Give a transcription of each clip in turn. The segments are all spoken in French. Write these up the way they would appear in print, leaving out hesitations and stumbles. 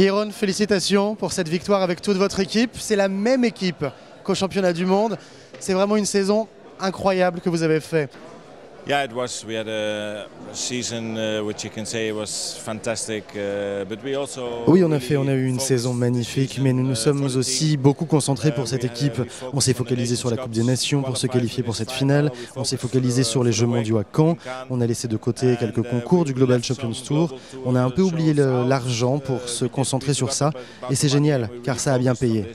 Jeroen, félicitations pour cette victoire avec toute votre équipe. C'est la même équipe qu'au championnat du monde. C'est vraiment une saison incroyable que vous avez faite. Yeah, it was. We had a season which you can say was fantastic, but we also. Oui, en effet, on a eu une saison magnifique, mais nous nous sommes aussi beaucoup concentrés pour cette équipe. On s'est focalisé sur la Coupe des Nations pour se qualifier pour cette finale. On s'est focalisé sur les Jeux mondiaux à Caen. On a laissé de côté quelques concours du Global Champions Tour. On a un peu oublié l'argent pour se concentrer sur ça. Et c'est génial, car ça a bien payé.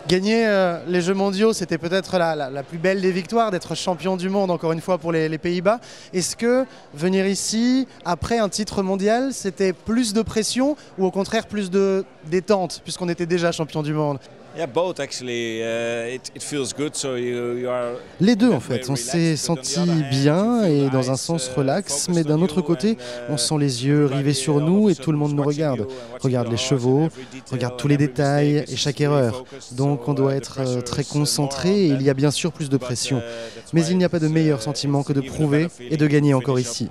Gagner les Jeux mondiaux, c'était peut-être la plus belle des victoires, d'être champion du monde, encore une fois, pour les Pays-Bas. Est-ce que venir ici, après un titre mondial, c'était plus de pression ou au contraire plus de détente, puisqu'on était déjà champion du monde? Yeah, both actually. It feels good, so you are. Les deux en fait, on s'est senti bien et dans un sens relax, mais d'un autre côté, on sent les yeux rivés sur nous et tout le monde nous regarde. Regarde les chevaux, regarde tous les détails et chaque erreur. Donc on doit être très concentré et il y a bien sûr plus de pression. Mais il n'y a pas de meilleur sentiment que de prouver et de gagner encore ici.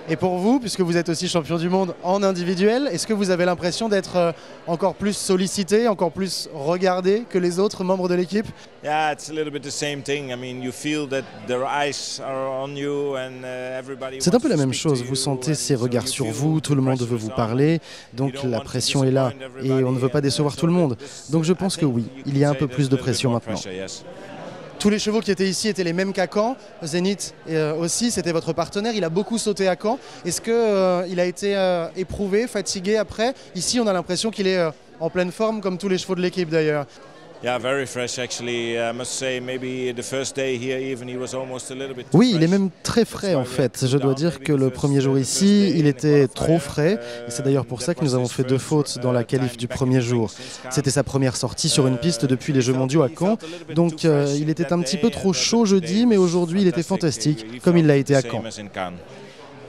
Et pour vous, puisque vous êtes aussi champion du monde en individuel, est-ce que vous avez l'impression d'être encore plus sollicité, encore plus regardé que les autres membres de l'équipe? Yeah, it's a little bit the same thing. I mean, you feel that their eyes are on you and everybody. C'est un peu la même chose, vous sentez ces regards sur vous, tout le monde veut vous parler, donc la pression est là et on ne veut pas décevoir tout le monde. Donc je pense que oui, il y a un peu plus de pression maintenant. Tous les chevaux qui étaient ici étaient les mêmes qu'à Caen. Zénith aussi, c'était votre partenaire. Il a beaucoup sauté à Caen. Est-ce qu'il a été éprouvé, fatigué après? Ici, on a l'impression qu'il est en pleine forme, comme tous les chevaux de l'équipe d'ailleurs. Oui, il est même très frais en fait. Je dois dire que le premier jour ici, il était trop frais. Et c'est d'ailleurs pour ça que nous avons fait 2 fautes dans la qualif du premier jour. C'était sa première sortie sur une piste depuis les Jeux mondiaux à Caen. Donc il était un petit peu trop chaud jeudi, mais aujourd'hui il était fantastique, comme il l'a été à Caen.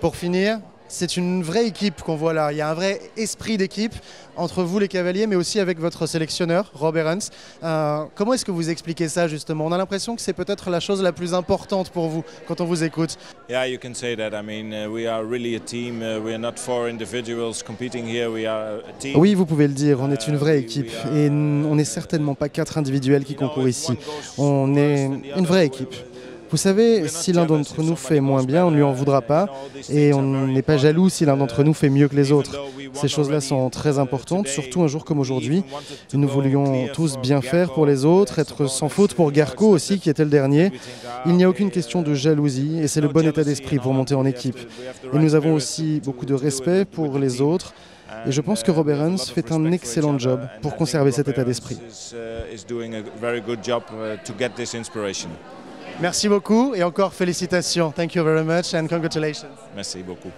Pour finir, c'est une vraie équipe qu'on voit là. Il y a un vrai esprit d'équipe entre vous les cavaliers, mais aussi avec votre sélectionneur, Rob Arends. Comment est-ce que vous expliquez ça justement? On a l'impression que c'est peut-être la chose la plus importante pour vous quand on vous écoute. Yeah, you can say that. I mean, we are really a team. We are not 4 individuals competing here. We are a team. Oui, vous pouvez le dire. On est une vraie équipe et on n'est certainement pas 4 individuels qui concourent ici. On est une vraie équipe. Vous savez, si l'un d'entre nous fait moins bien, on ne lui en voudra pas et on n'est pas jaloux si l'un d'entre nous fait mieux que les autres. Ces choses-là sont très importantes, surtout un jour comme aujourd'hui. Nous voulions tous bien faire pour les autres, être sans faute pour Garco aussi, qui était le dernier. Il n'y a aucune question de jalousie et c'est le bon état d'esprit pour monter en équipe. Et nous avons aussi beaucoup de respect pour les autres. Et je pense que Rob Arends fait un excellent job pour conserver cet état d'esprit. Merci beaucoup et encore félicitations. Thank you very much and congratulations. Merci beaucoup.